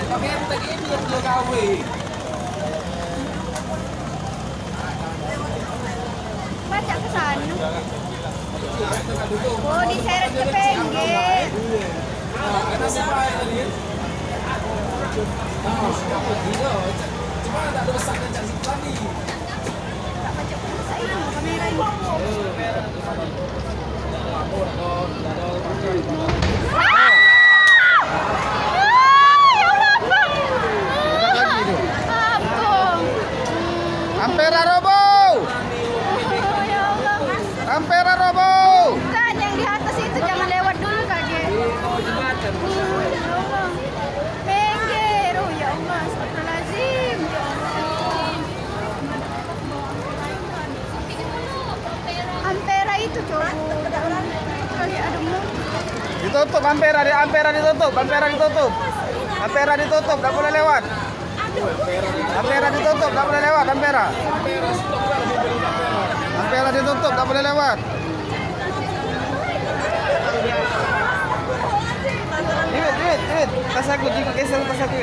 Kami yang tadi ini dia kawin. Baca ke sana. Oh, diseret ke pinggir. Karena siapa tadi? Cuma tak ada pesan dan cak tadi. Tak baca pulsa itu kamera ini. Ampera robo. Ya Allah. Ampera robo. Bukan yang di atas itu jangan lewat dulu kakek. Ya Allah. Pinggir. Oh ya Allah. Astagfirullahaladzim. Ya Allah. Ampera itu coba. Kayak ada mulut. Ditutup Ampera ditutup. Ampera ditutup, enggak boleh lewat. Ampera ditutup, enggak boleh lewat Ampera. Ampera ditutup, enggak boleh lewat. Duit. Tas aku jika geser tas aku.